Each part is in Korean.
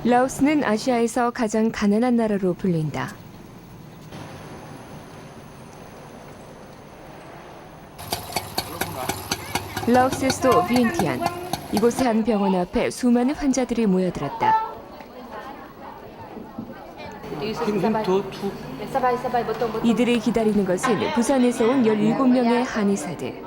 라오스는 아시아에서 가장 가난한 나라로 불린다. 라오스의 수도 비엔티안. 이곳의 한 병원 앞에 수많은 환자들이 모여들었다. 이들이 기다리는 것은 부산에서 온 17명의 한의사들.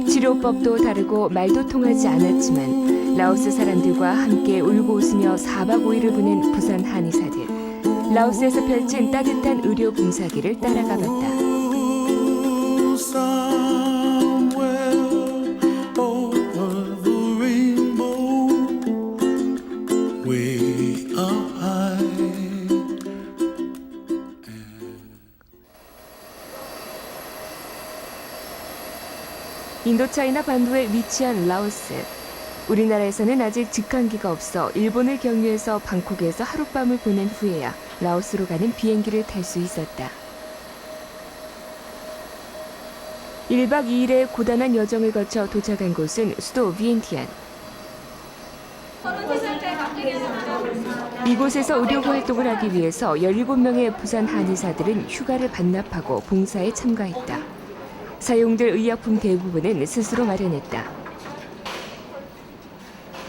치료법도 다르고 말도 통하지 않았지만 라오스 사람들과 함께 울고 웃으며 4박 5일을 보낸 부산 한의사들. 라오스에서 펼친 따뜻한 의료 봉사기를 따라가 봤다. 인도차이나 반도에 위치한 라오스. 우리나라에서는 아직 직항기가 없어 일본을 경유해서 방콕에서 하룻밤을 보낸 후에야 라오스로 가는 비행기를 탈 수 있었다. 1박 2일의 고단한 여정을 거쳐 도착한 곳은 수도 비엔티안. 이곳에서 의료 활동을 하기 위해서 17명의 부산 한의사들은 휴가를 반납하고 봉사에 참가했다. 사용될 의약품 대부분은 스스로 마련했다.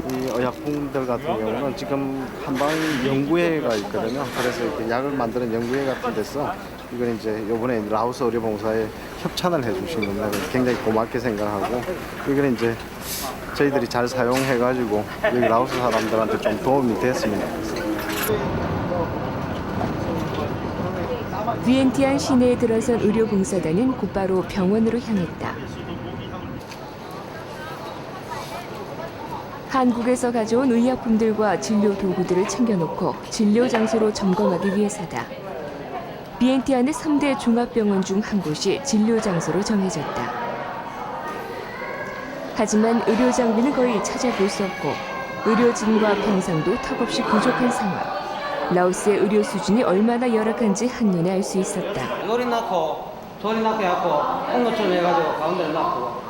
이 의약품들 같은 경우는 지금 한방 연구회가 있거든요. 그래서 이렇게 약을 만드는 연구회 같은 데서 이건 이제 이번에 라오스 의료봉사에 협찬을 해주신 겁니다. 굉장히 고맙게 생각하고 이건 이제 저희들이 잘 사용해가지고 여기 라오스 사람들한테 좀 도움이 됐으면 좋겠습니다. 비엔티안 시내에 들어선 의료봉사단은 곧바로 병원으로 향했다. 한국에서 가져온 의약품들과 진료 도구들을 챙겨놓고 진료 장소로 점검하기 위해서다. 비엔티안의 3대 종합병원 중 한 곳이 진료 장소로 정해졌다. 하지만 의료 장비는 거의 찾아볼 수 없고 의료진과 병상도 턱없이 부족한 상황. 라오스의 의료 수준이 얼마나 열악한지 한눈에 알 수 있었다. 요리 넣고 돌이 넣고 해갖고 콩노처럼 해가지고 가운데 넣고.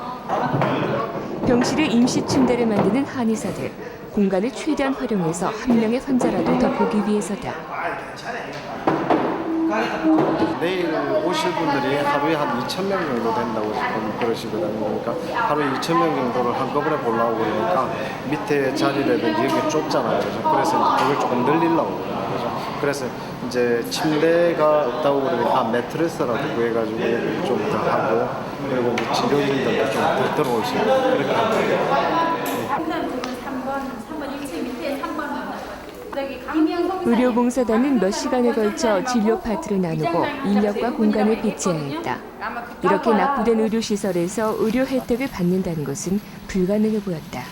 병실에 임시 침대를 만드는 한의사들. 공간을 최대한 활용해서 한 명의 환자라도 더 보기 위해서다. 내일 오실 분들이 하루에 한 2,000명 정도 된다고 지금 그러시거든요. 그러니까 하루에 2,000명 정도를 한꺼번에 보려고 그러니까 밑에 자리라든지 여기 좁잖아요. 그래서 그걸 조금 늘리려고 그러죠. 그래서 이제 침대가 없다고 그러니까 매트리스라도 구해가지고 좀 더 하고 그리고 이제 진료진들도 좀 더 들어올 수 있게 그렇게 합니다. 의료봉사단은 몇 시간에 걸쳐 진료 파트를 나누고 인력과 공간을 배치해야 했다. 이렇게 낙후된 의료시설에서 의료 혜택을 받는다는 것은 불가능해 보였다.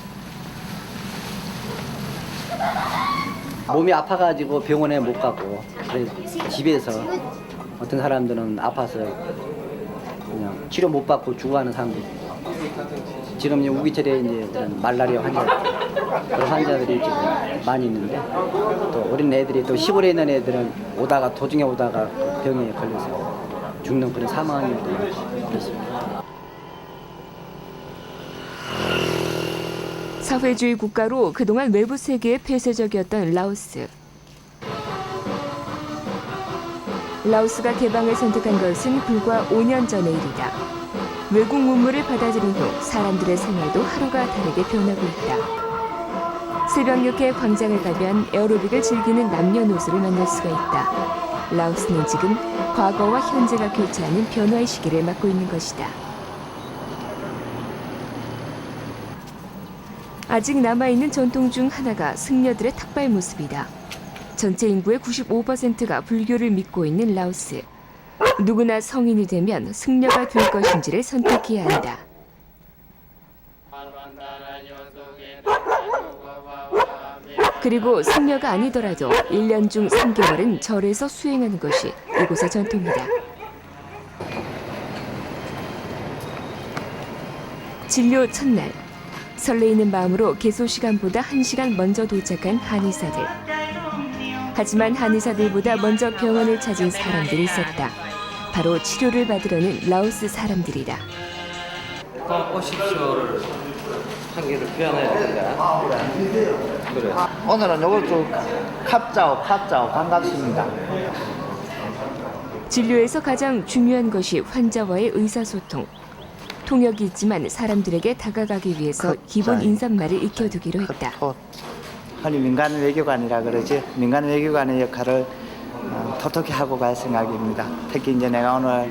몸이 아파가지고 병원에 못 가고 그래서 집에서 어떤 사람들은 아파서 그냥 치료 못 받고 죽어가는 사람들. 지금 이제 우기철에 이제 그런 말라리아 환자 그런 환자들이 지금 많이 있는데 또 어린 애들이 또 시골에 있는 애들은 오다가 도중에 오다가 병에 걸려서 죽는 그런 사망이 그렇습니다. 사회주의 국가로 그동안 외부 세계에 폐쇄적이었던 라오스. 라오스가 개방을 선택한 것은 불과 5년 전의 일이다. 외국 문물을 받아들인 후 사람들의 생활도 하루가 다르게 변하고 있다. 새벽 6에 광장을 가면 에어로빅을 즐기는 남녀노소를 만날 수가 있다. 라오스는 지금 과거와 현재가 교차하는 변화의 시기를 맞고 있는 것이다. 아직 남아있는 전통 중 하나가 승려들의 탁발 모습이다. 전체 인구의 95%가 불교를 믿고 있는 라오스. 누구나 성인이 되면 승려가 될 것인지를 선택해야 한다. 그리고 승려가 아니더라도 1년 중 3개월은 절에서 수행하는 것이 이곳의 전통이다. 진료 첫날. 설레이는 마음으로 개소 시간보다 1시간 먼저 도착한 한의사들. 하지만 한의사들보다 먼저 병원을 찾은 사람들이 있었다. 바로 치료를 받으려는 라오스 사람들이다. 꼭 오십시오를 한개를 표현해야 된다. 그래. 오늘은 요걸 좀 캅짜오 반갑습니다. 진료에서 가장 중요한 것이 환자와의 의사소통. 통역이 있지만 사람들에게 다가가기 위해서 기본 인사말을 익혀두기로 했다. 흔히 민간 외교관이라 그러지. 민간 외교관의 역할을 톡톡히 하고 갈 생각입니다. 특히 이제 내가 오늘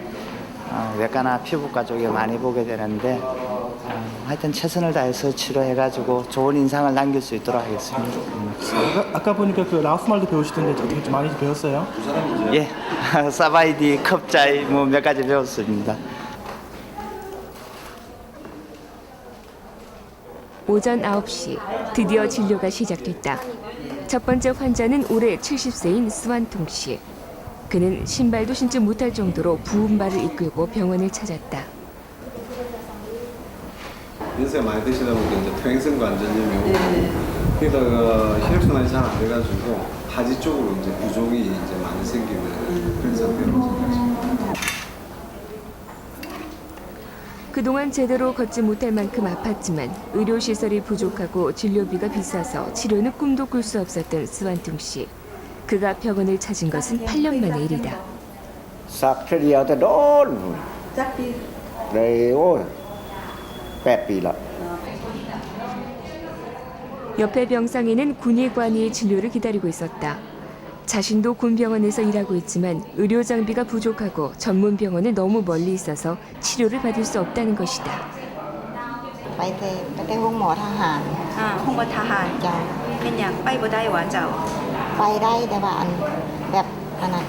외과나 피부과 쪽에 많이 보게 되는데 하여튼 최선을 다해서 치료해가지고 좋은 인상을 남길 수 있도록 하겠습니다. 아까 보니까 그 라오스 말도 배우시던데 어떻게 좀 많이 배웠어요? 예, 사바이디, 컵자이 뭐 몇 가지 배웠습니다. 오전 9시 드디어 진료가 시작됐다. 첫 번째 환자는 올해 70세인 스완통 씨. 그는 신발도 신지 못할 정도로 부은 발을 이끌고 병원을 찾았다. 연세가 많이 드시다 보니까 이제 퇴행성 관절염이 오고 게다가 혈액순환이 잘 안 돼가지고 하지 쪽으로 이제 부종이 이제 많이 생기는 그런 상태로 생겼습니다. 그동안 제대로 걷지 못할 만큼 아팠지만 의료시설이 부족하고 진료비가 비싸서 치료는 꿈도 꿀 수 없었던 스완통 씨. 그가 병원을 찾은 것은 8년 만의 일이다. 싹 처리하다 넌 레오 8ปี了 옆에 병상에는 군의관이 진료를 기다리고 있었다. 자신도 군병원에서 일하고 있지만 의료 장비가 부족하고 전문 병원은 너무 멀리 있어서 치료를 받을 수 없다는 것이다. ไปแต่ห้องหมอทหารห้องหมอทหารจ้ะเป็นอย่างไปบ่ได้หวานเจ้าไปได้แต่ว่าแบบ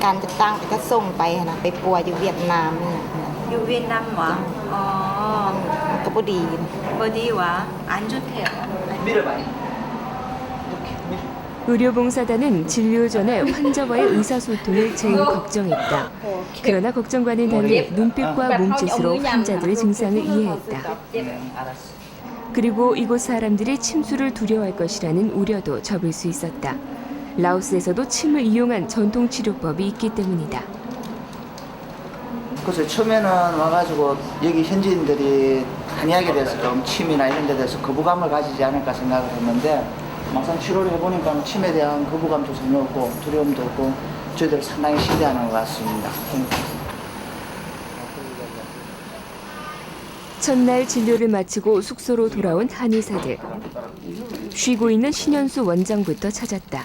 การจะตั้งก็ส่งไปนะไปปัวอยู่เวียดนามอยู่เวียดนามหวะอ๋อก็บ่ดีหวะ안 좋대요. 의료봉사단은 진료 전에 환자와의 의사소통을 제일 걱정했다. 그러나 걱정과는 달리 눈빛과 몸짓으로 환자들의 증상을 이해했다. 그리고 이곳 사람들이 침수를 두려워할 것이라는 우려도 접을 수 있었다. 라오스에서도 침을 이용한 전통 치료법이 있기 때문이다. 그래서 처음에는 와가지고 여기 현지인들이 한의학에 대해서 좀 침이나 이런 데 대해서 거부감을 가지지 않을까 생각을 했는데 막상 치료를 해보니까 침에 대한 거부감도 전혀 없고 두려움도 없고 저희들 상당히 신뢰하는 것 같습니다. 첫날 진료를 마치고 숙소로 돌아온 한의사들. 쉬고 있는 신현수 원장부터 찾았다.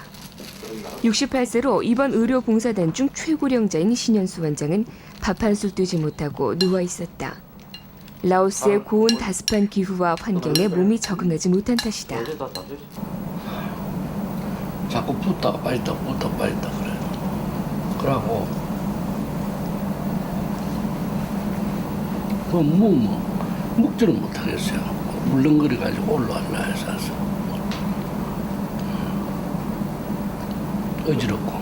68세로 이번 의료봉사단 중 최고령자인 신현수 원장은 밥 한 술 뜨지 못하고 누워 있었다. 라오스의 고온 다습한 기후와 환경에 몸이 적응하지 못한 탓이다. 자꾸 붓다가 빠졌다 그래. 그러고 먹지를 못하겠어요. 물렁거려가지고 올라갈라 해서 어지럽고.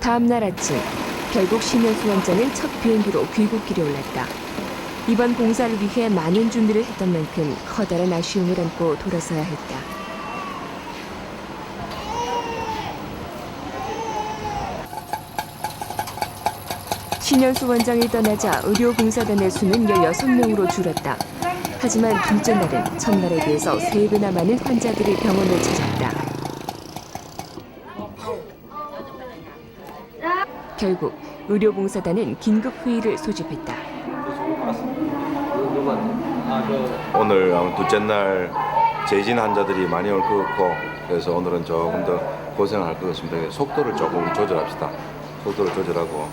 다음 날 아침 결국 신현수 원장은 첫 비행기로 귀국길에 올랐다. 이번 봉사를 위해 많은 준비를 했던 만큼 커다란 아쉬움을 안고 돌아서야 했다. 신현수 원장이 떠나자 의료봉사단의 수는 16명으로 줄었다. 하지만 둘째 날은 첫날에 비해서 3배나 많은 환자들이 병원을 찾았다. 결국 의료봉사단은 긴급회의를 소집했다. 오늘 둘째 날 재진 환자들이 많이 올 것 같고 그래서 오늘은 조금 더 고생할 것 같습니다. 속도를 조금 조절합시다. 속도를 조절하고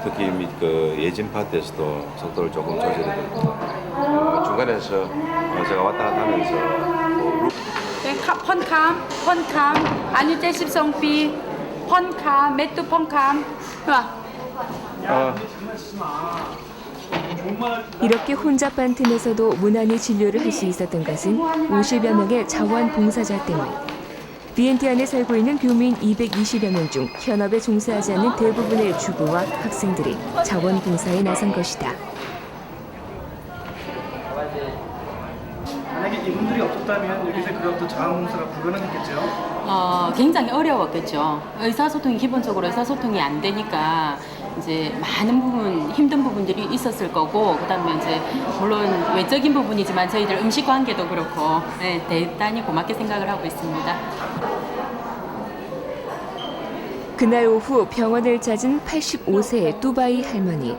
특히 그 예진 파트에서도 속도를 조금 조절해야 됩니다. 중간에서 제가 왔다 갔다 하면서 펀캄 아니 72비 펀캄 메뚜 펀캄 이렇게 혼잡한 틈에서도 무난히 진료를 할 수 있었던 것은 50여 명의 자원봉사자 때문. BNT 안에 살고 있는 교민 220여 명 중 현업에 종사하지 않는 대부분의 주부와 학생들이 자원봉사에 나선 것이다. 만약에 이분들이 없었다면 여기서 그것도 자원봉사가 불가능했겠죠? 굉장히 어려웠겠죠. 의사소통이 기본적으로 의사소통이 안 되니까 이제 많은 부분 힘든 부분들이 있었을 거고 그다음에 이제 물론 외적인 부분이지만 저희들 음식 관계도 그렇고 네, 대단히 고맙게 생각을 하고 있습니다. 그날 오후 병원을 찾은 85세의 뚜바이 할머니.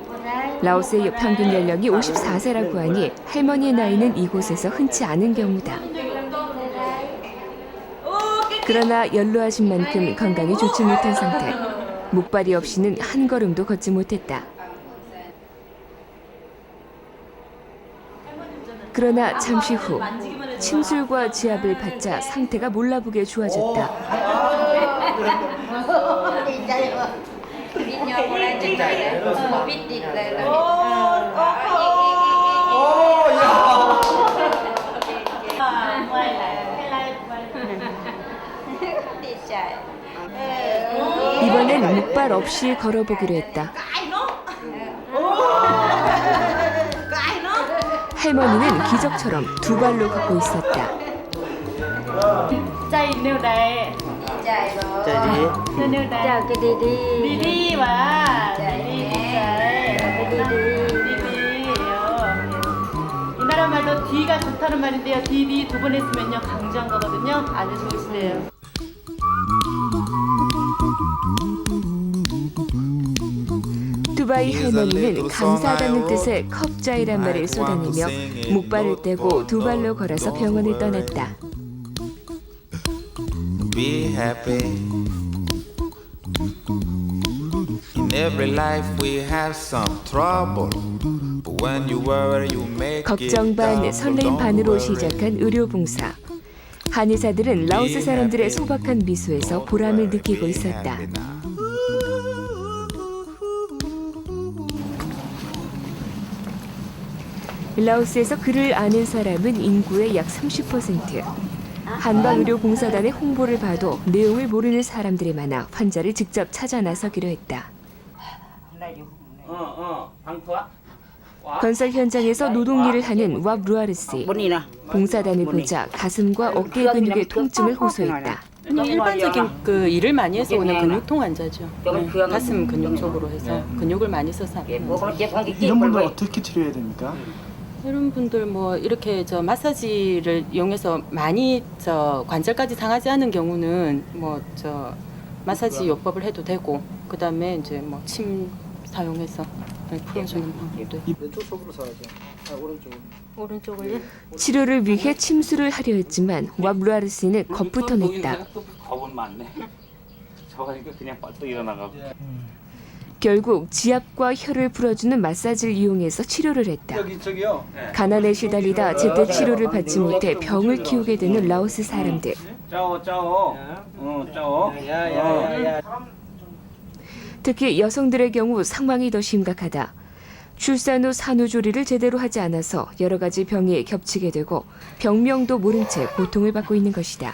라오스의 평균 연령이 54세라고 하니 할머니의 나이는 이곳에서 흔치 않은 경우다. 그러나 연로하신 만큼 건강이 좋지 못한 상태. 목발이 없이는 한 걸음도 걷지 못했다. 그러나 잠시 후 침술과 지압을 받자 상태가 몰라보게 좋아졌다. 이번엔 목발 없이 걸어보기로 했다. 할머니는 기적처럼 두 발로 걷고 있었다. Chay nêu đây. Nêu đây. Chào cái đi đi mà. Đi 이 나라 말도 뒤가 좋다는 말인데요. 뒤 두 번 했으면요 강조한 거거든요. 아주 좋으시대요. 뚜바이 할머니는 감사하다는 뜻의 컵자이란 말을 쏟아내며 목발을 떼고 두 발로 걸어서 병원을 떠났다. Be happy. In every life we have some trouble. But when you worry, you make it. 걱정 반 설렘 반으로 시작한 의료봉사. 한의사들은 라오스 사람들의 소박한 미소에서 보람을 느끼고 있었다. 라오스에서 글을 아는 사람은 인구의 약 30%. 한방의료봉사단의 홍보를 봐도 내용을 모르는 사람들이 많아 환자를 직접 찾아 나서기로 했다. 건설 현장에서 노동일을 하는 왑 루아르씨. 봉사단을 보자 가슴과 어깨 근육의 통증을 호소했다. 일반적인 그 일을 많이 해서 오는 근육통 환자죠. 네, 가슴 근육 쪽으로 해서 근육을 많이 써서. 이런 분들 어떻게 치료해야 됩니까? 이런 분들 뭐 이렇게 저 마사지를 이용해서 많이 저 관절까지 상하지 않은 경우는 뭐 저 마사지 요법을 해도 되고 그다음에 이제 뭐 침 사용해서 풀어주는 방법도. 왼쪽으로 사야죠. 오른쪽을요? 치료를 위해 침수를 하려 했지만 왑 루아르씨는 겁부터 냈다. 겁은 많네. 저거니까 그냥 뻘떡 일어나가고. 결국 지압과 혈을 풀어주는 마사지를 이용해서 치료를 했다. 가난에 시달리다 제때 치료를 받지 못해 병을 키우게 되는 라오스 사람들. 특히 여성들의 경우 상황이 더 심각하다. 출산 후 산후조리를 제대로 하지 않아서 여러 가지 병이 겹치게 되고 병명도 모른 채 고통을 받고 있는 것이다.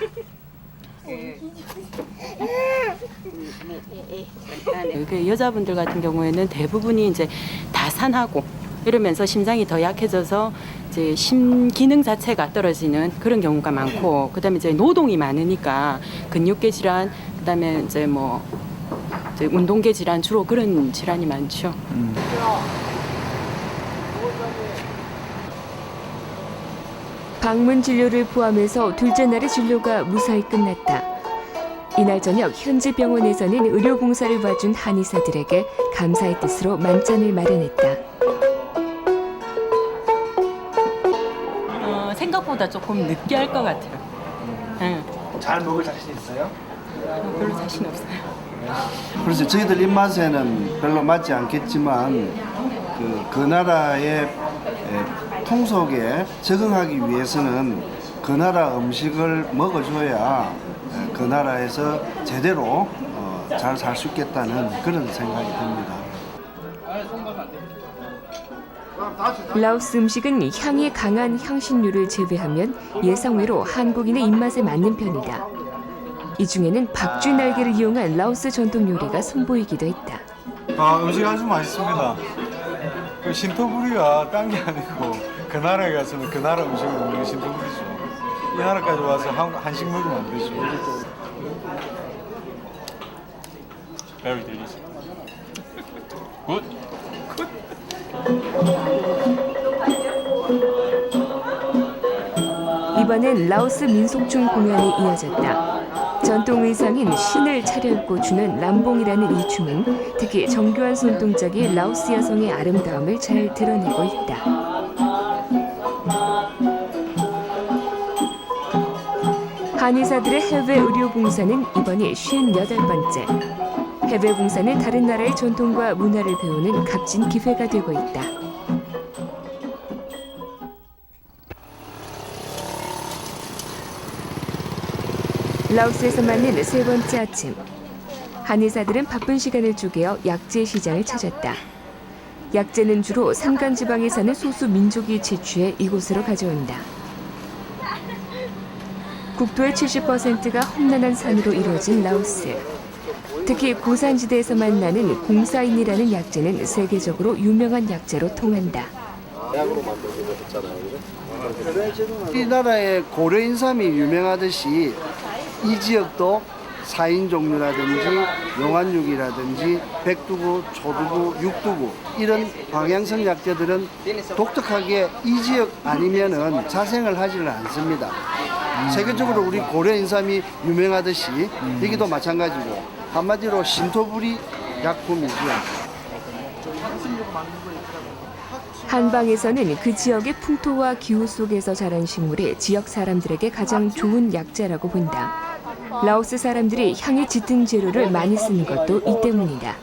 그 여자분들 같은 경우에는 대부분이 이제 다산하고 이러면서 심장이 더 약해져서 이제 심 기능 자체가 떨어지는 그런 경우가 많고 그다음에 이제 노동이 많으니까 근육계 질환 그다음에 이제 뭐 이제 운동계 질환 주로 그런 질환이 많죠. 방문 진료를 포함해서 둘째 날의 진료가 무사히 끝났다. 이날 저녁 현지 병원에서는 의료봉사를 봐준 한의사들에게 감사의 뜻으로 만찬을 마련했다. 생각보다 조금 느끼할 것 같아요. 잘 먹을 자신 있어요? 별로 자신 없어요. 그래서 저희들 입맛에는 별로 맞지 않겠지만 그 나라의 풍속에 적응하기 위해서는 그 나라 음식을 먹어줘야 그 나라에서 제대로 잘 살 수 있겠다는 그런 생각이 듭니다. 라오스 음식은 향이 강한 향신료를 제외하면 예상외로 한국인의 입맛에 맞는 편이다. 이 중에는 박쥐 날개를 이용한 라오스 전통 요리가 선보이기도 했다. 음식 아주 맛있습니다. 그 신토부리가 딴 게 아니고 그 나라에 가서는 그 나라 음식을 먹는 게 신토부리죠. 이 나라까지 와서 한식 먹으면 안 되죠. Very delicious. Good. 이번엔 라오스 민속춤 공연이 이어졌다. 전통 의상인 신을 차려입고 추는 람봉이라는 이 춤은 특히 정교한 손동작이 라오스 여성의 아름다움을 잘 드러내고 있다. 한의사들의 해외 의료 봉사는 이번이 58번째. 해외 봉사는 다른 나라의 전통과 문화를 배우는 값진 기회가 되고 있다. 라오스에서 맞는 세 번째 아침. 한의사들은 바쁜 시간을 쪼개어 약재 시장을 찾았다. 약재는 주로 산간지방에 사는 소수 민족이 채취해 이곳으로 가져온다. 국토의 70%가 험난한 산으로 이루어진 라오스. 특히 고산지대에서만 나는 공사인이라는 약재는 세계적으로 유명한 약재로 통한다. 약으로 만들기도 했잖아요. 우리나라의 고려 인삼이 유명하듯이 이 지역도 사인 종류라든지 용안육이라든지 백두부, 초두부, 육두부 이런 방향성 약재들은 독특하게 이 지역 아니면은 자생을 하지를 않습니다. 세계적으로 우리 고려 인삼이 유명하듯이 여기도 마찬가지고 한마디로 신토부리 약품이죠. 한방에서는 그 지역의 풍토와 기후 속에서 자란 식물이 지역 사람들에게 가장 좋은 약재라고 본다. 라오스 사람들이 향이 짙은 재료를 많이 쓰는 것도 이 때문이다.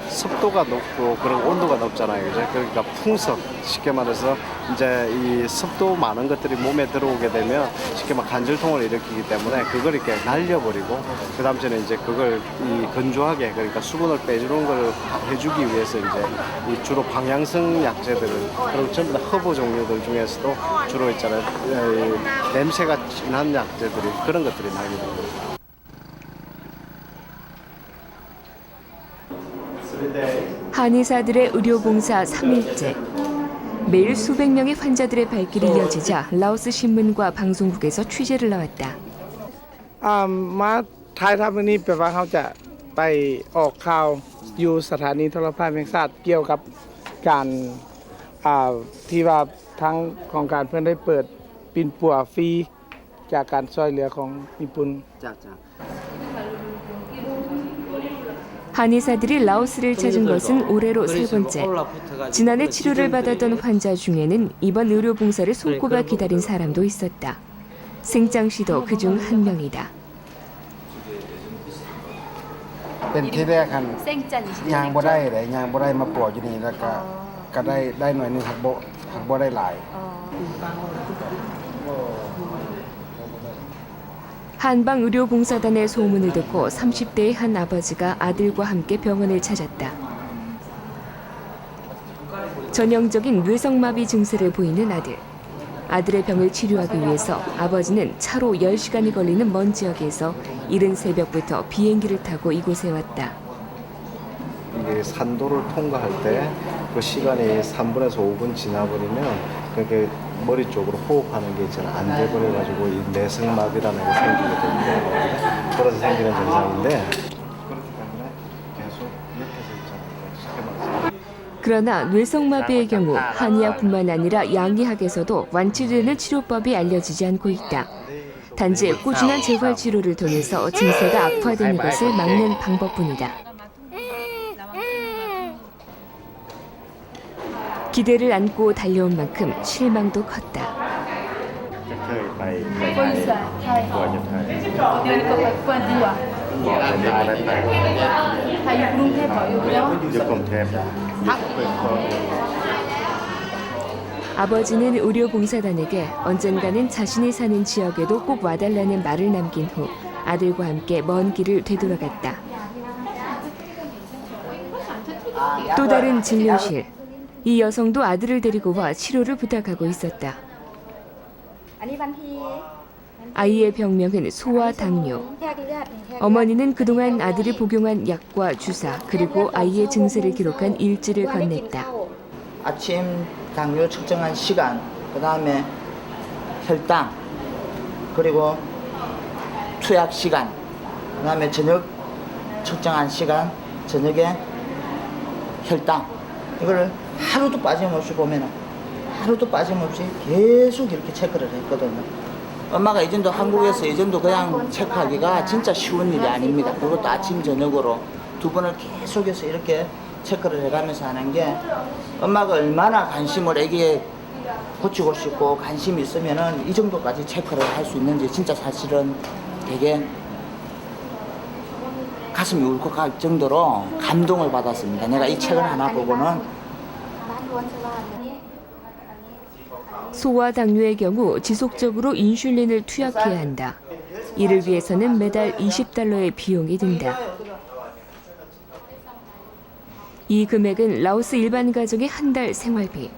습도가 높고 그런 온도가 높잖아요. 이제 그러니까 풍석, 쉽게 말해서 이제 이 습도 많은 것들이 몸에 들어오게 되면 쉽게 막 간질통을 일으키기 때문에 그걸 이렇게 날려버리고 그 다음 전에 이제 그걸 이 건조하게 그러니까 수분을 빼주는 걸 해주기 위해서 이제 이 주로 방향성 약재들을 그리고 전부 다 허브 종류들 중에서도 주로 있잖아요. 이 냄새가 진한 약재들이 그런 것들이 나게 됩니다. 한의사들의 의료봉사 3일째. 매일 수백 명의 환자들의 발길이 이어지자 라오스 신문과 방송국에서 취재를 나왔다. มาถ่ายทำอันนี้แปลว่าเขาจะไปออกข่าวอยู่สถานีโทรภาพแห่งชาติเกี่ยวกับการที่ว่าทั้งของการเพื่อนได้เปิดปิ่นปัวฟรีจากการช่วยเหลือของญี่ปุ่น 한의사들이 라오스를 찾은 것은 올해로 세 번째. 지난해 치료를 받았던 환자 중에는 이번 의료봉사를 손꼽아 기다린 사람도 있었다. 생장 씨도 그중 한 명이다. เป็นที่แรกกันยางบ่ได้เลยยางบ่ได้มาปวดอยู่นี่แล้วก็ได้หน่อยนึงหักบ่ได้หลาย 한방 의료봉사단의 소문을 듣고 30대의 한 아버지가 아들과 함께 병원을 찾았다. 전형적인 뇌성마비 증세를 보이는 아들. 아들의 병을 치료하기 위해서 아버지는 차로 10시간이 걸리는 먼 지역에서 이른 새벽부터 비행기를 타고 이곳에 왔다. 이게 산도를 통과할 때 그 시간이 3분에서 5분 지나버리면 그게 머리 쪽으로 호흡하는 게 있잖아 안 돼버려가지고 이 내성마비라는 게 생기게 되거든요. 그래서 생기는 증상인데 그렇기 때문에 계속 옆에서 있잖아요. 쉽게 말해서. 그러나 뇌성마비의 경우 한의학뿐만 아니라 양의학에서도 완치되는 치료법이 알려지지 않고 있다. 단지 꾸준한 재활 치료를 통해서 증세가 악화되는 것을 막는 방법뿐이다. 기대를 안고 달려온 만큼 실망도 컸다. อยู่กรุงเทพ 아버지는 의료봉사단에게 언젠가는 자신이 사는 지역에도 꼭 와달라는 말을 남긴 후 아들과 함께 먼 길을 되돌아갔다. 또 다른 진료실. 이 여성도 아들을 데리고 와 치료를 부탁하고 있었다. 아이의 병명은 소아 당뇨. 어머니는 그동안 아들이 복용한 약과 주사 그리고 아이의 증세를 기록한 일지를 건넸다. 아침 당뇨 측정한 시간, 그 다음에 혈당, 그리고 투약 시간, 그다음에 저녁 측정한 시간, 저녁에 혈당, 이걸 하루도 빠짐없이 보면은 하루도 빠짐없이 계속 이렇게 체크를 했거든요. 엄마가 이전도 한국에서 이전도 그냥 체크하기가 진짜 쉬운 일이 아닙니다. 그것도 아침 저녁으로 2번을 계속해서 이렇게 체크를 해가면서 하는 게 엄마가 얼마나 관심을 애기에 고치고 싶고 관심이 있으면은 이 정도까지 체크를 할 수 있는지 진짜 사실은 되게 가슴이 울컥할 정도로 감동을 받았습니다. 내가 이 책을 하나 보고는 소아 당뇨의 경우 지속적으로 인슐린을 투약해야 한다. 이를 위해서는 매달 $20의 비용이 든다. 이 금액은 라오스 일반 가정의 한 달 생활비.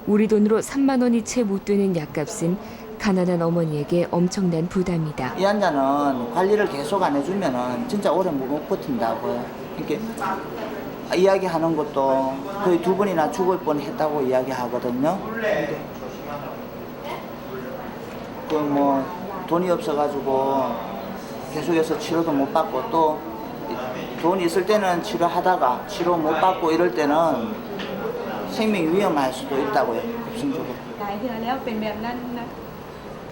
우리 돈으로 3만 원이 채 못 되는 약값은 가난한 어머니에게 엄청난 부담이다. 이 환자는 관리를 계속 안 해주면은 진짜 오래 못 버틴다고요. 이렇게 이야기하는 것도 거의 2번이나 죽을 뻔했다고 이야기하거든요. 그 뭐 돈이 없어가지고 계속해서 치료도 못 받고 또 돈이 있을 때는 치료하다가 치료 못 받고 이럴 때는 생명이 위험할 수도 있다고요. 급성적으로.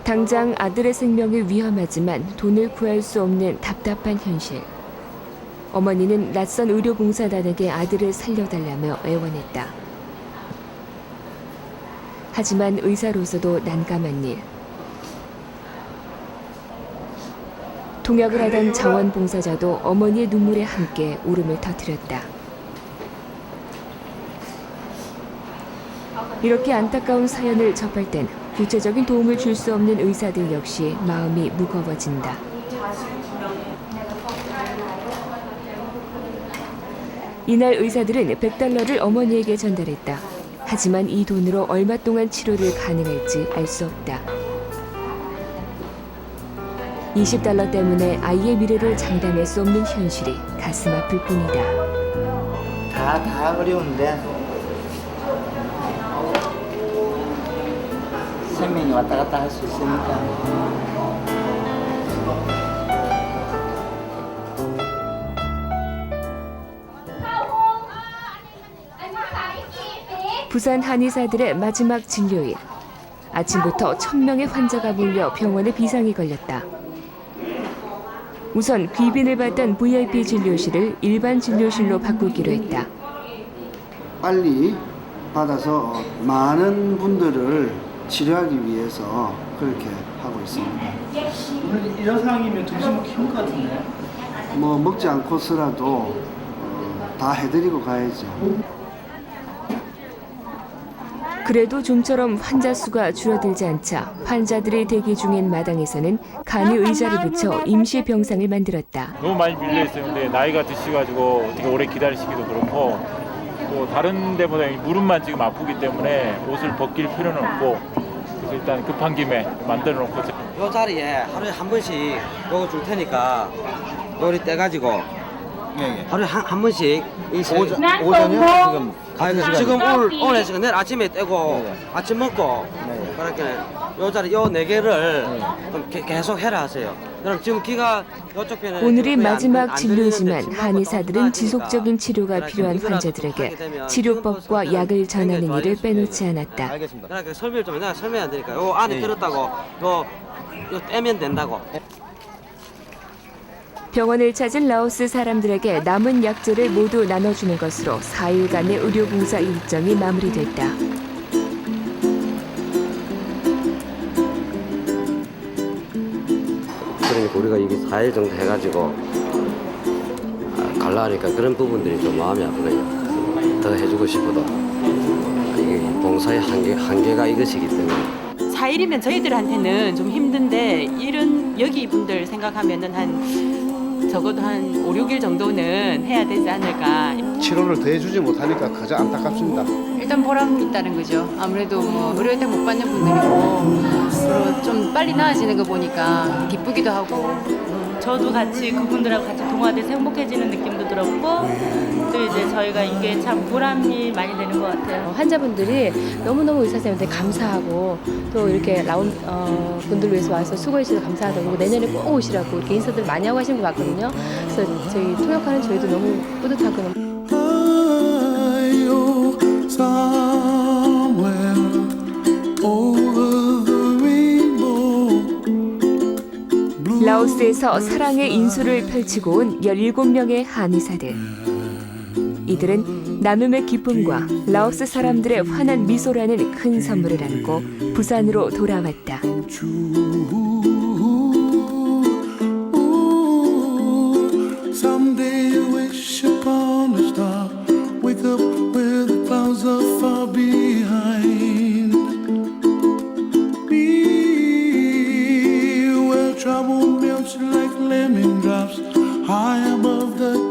당장 아들의 생명이 위험하지만 돈을 구할 수 없는 답답한 현실. 어머니는 낯선 의료봉사단에게 아들을 살려달라며 애원했다. 하지만 의사로서도 난감한 일. 동역을 하던 자원봉사자도 어머니의 눈물에 함께 울음을 터뜨렸다. 이렇게 안타까운 사연을 접할 땐 구체적인 도움을 줄 수 없는 의사들 역시 마음이 무거워진다. 이날 의사들은 $100를 어머니에게 전달했다. 하지만 이 돈으로 얼마 동안 치료를 가능할지 알 수 없다. $20 때문에 아이의 미래를 장담할 수 없는 현실이 가슴 아플 뿐이다. 다 어려운데 생명이 왔다 갔다 할 수 있으니까. 부산 한의사들의 마지막 진료일. 아침부터 1000명의 환자가 몰려 병원에 비상이 걸렸다. 우선 귀빈을 받던 VIP 진료실을 일반 진료실로 바꾸기로 했다. 빨리 받아서 많은 분들을 치료하기 위해서 그렇게 하고 있습니다. 오늘 이런 상황이면 점심 먹기 힘들 것 같은데? 뭐 먹지 않고서라도 다 해드리고 가야죠. 그래도 좀처럼 환자 수가 줄어들지 않자 환자들이 대기 중인 마당에서는 간이 의자를 붙여 임시 병상을 만들었다. 너무 많이 밀려 있어요. 근데 나이가 드시가지고 어떻게 오래 기다리시기도 그렇고 또 다른 데보다 무릎만 지금 아프기 때문에 옷을 벗길 필요는 없고 그래서 일단 급한 김에 만들어 놓고 요 자리에 하루에 한 번씩 요거 줄 테니까 요리 떼가지고 하루에 한 번씩 오전이요? 지금 오늘 지금 내일 아침에 떼고 아침 먹고 그렇게 요 자리 요 4개를 계속 해라 하세요. 그럼 지금 기가 요쪽 편에 오늘이 마지막 진료이지만 한의사들은 지속적인 치료가 필요한 환자들에게 치료법과 약을 전하는 일을 빼놓지 않았다. 그러니까 설명 좀 내가 설명 안 되니까 요 안에 들었다고 요 떼면 된다고. 병원을 찾은 라오스 사람들에게 남은 약재를 모두 나눠주는 것으로 4일간의 의료봉사 일정이 마무리됐다. 그러니까 우리가 이게 4일 정도 해가지고 갈라 하니까 그런 부분들이 좀 마음이 아프네요. 더 해주고 싶어도 이게 봉사의 한계가 이것이기 때문에 4일이면 저희들한테는 좀 힘든데 이런 여기 분들 생각하면은 한 적어도 한 5, 6일 정도는 해야 되지 않을까. 치료를 더 해주지 못하니까 가장 안타깝습니다. 일단 보람 있다는 거죠. 아무래도 뭐 의료 혜택 못 받는 분들이고 그리고 좀 빨리 나아지는 거 보니까 기쁘기도 하고 저도 같이 그분들하고 같이 동화돼서 행복해지는 느낌도 들었고 또 이제 저희가 이게 참 보람이 많이 되는 것 같아요. 환자분들이 너무너무 의사 선생님한테 감사하고 또 이렇게 나온 분들 위해서 와서 수고해 주셔서 감사하다고 내년에 꼭 오시라고 이렇게 인사들 많이 하고 하시는 거 봤거든요. 그래서 저희 통역하는 저희도 너무 뿌듯하고 라오스에서 사랑의 인수를 펼치고 온 17명의 한의사들. 이들은 나눔의 기쁨과 라오스 사람들의 환한 미소라는 큰 선물을 안고 부산으로 돌아왔다. Someday you wish upon a star, wake up where the clouds are far behind. Be where trouble melts like lemon drops high above the